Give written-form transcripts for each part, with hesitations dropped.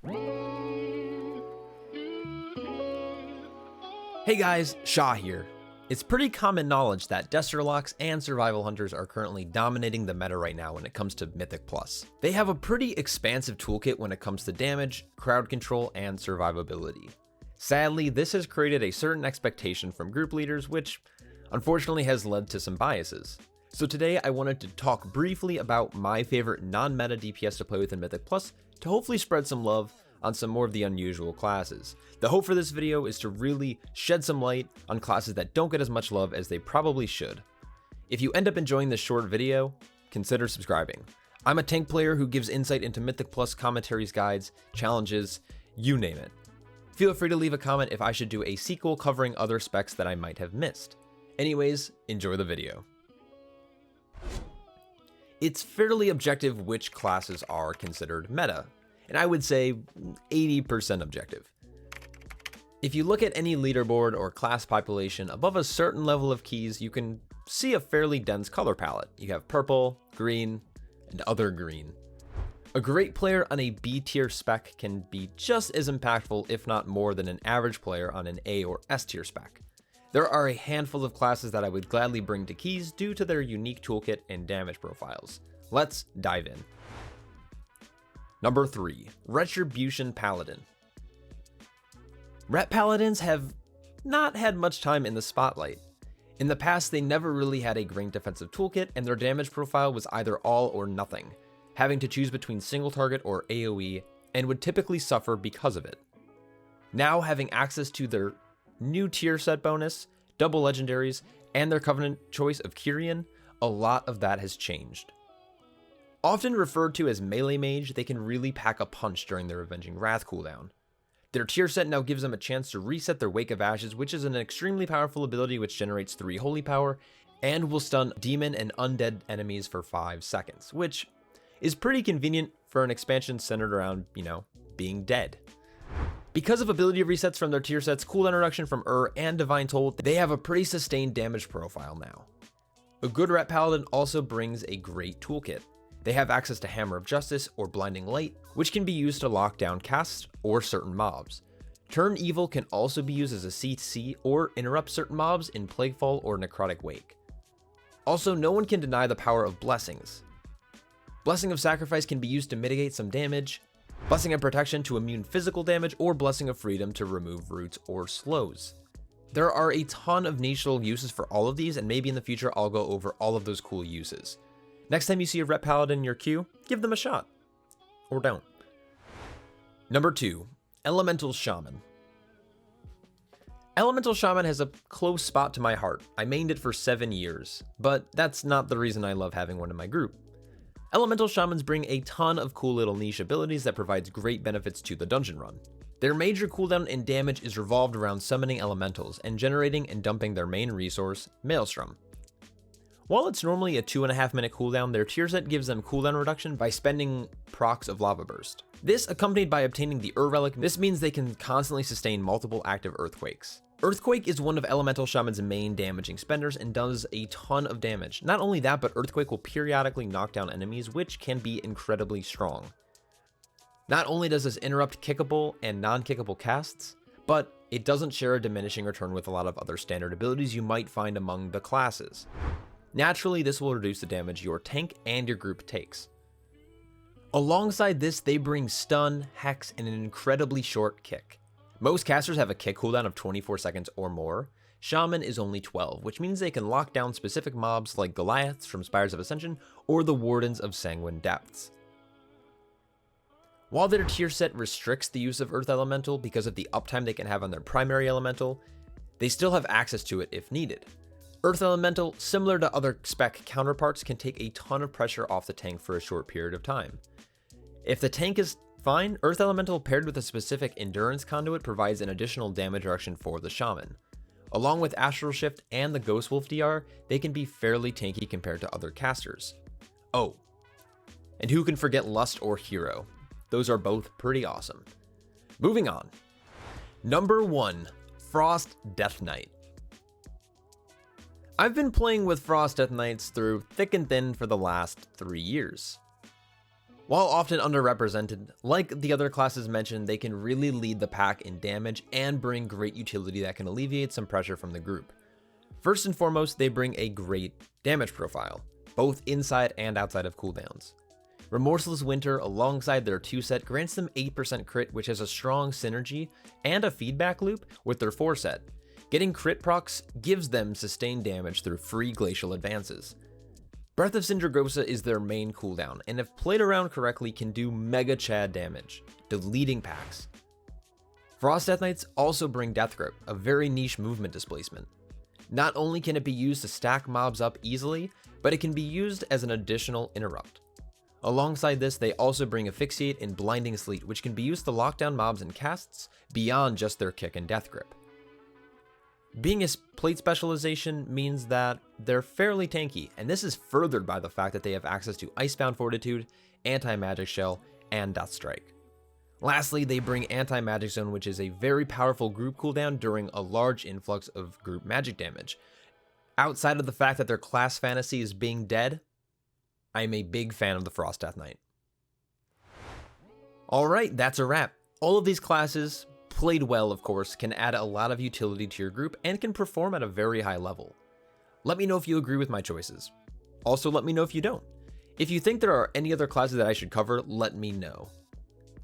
Hey guys, Shaw here. It's pretty common knowledge that Destro and survival hunters are currently dominating the meta right now when it comes to Mythic Plus. They have a pretty expansive toolkit when it comes to damage, crowd control, and survivability. Sadly, this has created a certain expectation from group leaders, which unfortunately has led to some biases. So today I wanted to talk briefly about my favorite non-meta DPS to play with in Mythic Plus to hopefully spread some love on some more of the unusual classes. The hope for this video is to really shed some light on classes that don't get as much love as they probably should. If you end up enjoying this short video, consider subscribing. I'm a tank player who gives insight into Mythic Plus commentaries, guides, challenges, you name it. Feel free to leave a comment if I should do a sequel covering other specs that I might have missed. Anyways, enjoy the video. It's fairly objective which classes are considered meta, and I would say 80% objective. If you look at any leaderboard or class population above a certain level of keys, you can see a fairly dense color palette. You have purple, green, and other green. A great player on a B tier spec can be just as impactful, if not more, than an average player on an A or S tier spec. There are a handful of classes that I would gladly bring to keys due to their unique toolkit and damage profiles. Let's dive in. Number 3, Retribution Paladin. Ret Paladins have not had much time in the spotlight. In the past, they never really had a great defensive toolkit, and their damage profile was either all or nothing, having to choose between single target or AoE, and would typically suffer because of it. Now, having access to their new tier set bonus, double legendaries, and their covenant choice of Kyrian, a lot of that has changed. Often referred to as melee mage, they can really pack a punch during their Avenging Wrath cooldown. Their tier set now gives them a chance to reset their Wake of Ashes, which is an extremely powerful ability which generates 3 holy power, and will stun demon and undead enemies for 5 seconds, which is pretty convenient for an expansion centered around, being dead. Because of ability resets from their tier sets, cooldown reduction from and Divine Toll, they have a pretty sustained damage profile now. A good Ret Paladin also brings a great toolkit. They have access to Hammer of Justice or Blinding Light, which can be used to lock down casts or certain mobs. Turn Evil can also be used as a CC or interrupt certain mobs in Plaguefall or Necrotic Wake. Also, no one can deny the power of Blessings. Blessing of Sacrifice can be used to mitigate some damage, Blessing of Protection to immune physical damage, or Blessing of Freedom to remove roots or slows. There are a ton of niche little uses for all of these, and maybe in the future I'll go over all of those cool uses. Next time you see a Ret Paladin in your queue, give them a shot. Or don't. Number 2, Elemental Shaman. Elemental Shaman has a close spot to my heart. I mained it for 7 years, but that's not the reason I love having one in my group. Elemental Shamans bring a ton of cool little niche abilities that provides great benefits to the dungeon run. Their major cooldown and damage is revolved around summoning elementals and generating and dumping their main resource, Maelstrom. While it's normally a 2.5 minute cooldown, their tier set gives them cooldown reduction by spending procs of Lava Burst. This accompanied by obtaining the Relic, this means they can constantly sustain multiple active Earthquakes. Earthquake is one of Elemental Shaman's main damaging spenders and does a ton of damage. Not only that, but Earthquake will periodically knock down enemies, which can be incredibly strong. Not only does this interrupt kickable and non-kickable casts, but it doesn't share a diminishing return with a lot of other standard abilities you might find among the classes. Naturally, this will reduce the damage your tank and your group takes. Alongside this, they bring stun, hex, and an incredibly short kick. Most casters have a kick cooldown of 24 seconds or more. Shaman is only 12, which means they can lock down specific mobs like Goliaths from Spires of Ascension or the Wardens of Sanguine Depths. While their tier set restricts the use of Earth Elemental because of the uptime they can have on their primary elemental, they still have access to it if needed. Earth Elemental, similar to other spec counterparts, can take a ton of pressure off the tank for a short period of time. If the tank is fine, Earth Elemental paired with a specific Endurance Conduit provides an additional damage reduction for the Shaman. Along with Astral Shift and the Ghost Wolf DR, they can be fairly tanky compared to other casters. Oh, and who can forget Lust or Hero? Those are both pretty awesome. Moving on. Number 1, Frost Death Knight. I've been playing with Frost Death Knights through thick and thin for the last 3 years. While often underrepresented, like the other classes mentioned, they can really lead the pack in damage and bring great utility that can alleviate some pressure from the group. First and foremost, they bring a great damage profile, both inside and outside of cooldowns. Remorseless Winter alongside their 2-set grants them 8% crit, which has a strong synergy and a feedback loop with their 4-set. Getting crit procs gives them sustained damage through free glacial advances. Breath of Sindragosa is their main cooldown, and if played around correctly can do mega chad damage, deleting packs. Frost Death Knights also bring Death Grip, a very niche movement displacement. Not only can it be used to stack mobs up easily, but it can be used as an additional interrupt. Alongside this, they also bring Asphyxiate and Blinding Sleet, which can be used to lock down mobs and casts beyond just their kick and death grip. Being a plate specialization means that they're fairly tanky, and this is furthered by the fact that they have access to Icebound Fortitude, Anti-Magic Shell, and Death Strike. Lastly, they bring Anti-Magic Zone, which is a very powerful group cooldown during a large influx of group magic damage. Outside of the fact that their class fantasy is being dead, I'm a big fan of the Frost Death Knight. Alright, that's a wrap. All of these classes, played well of course, can add a lot of utility to your group and can perform at a very high level. Let me know if you agree with my choices. Also let me know if you don't. If you think there are any other classes that I should cover, let me know.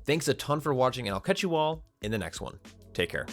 Thanks a ton for watching, and I'll catch you all in the next one. Take care.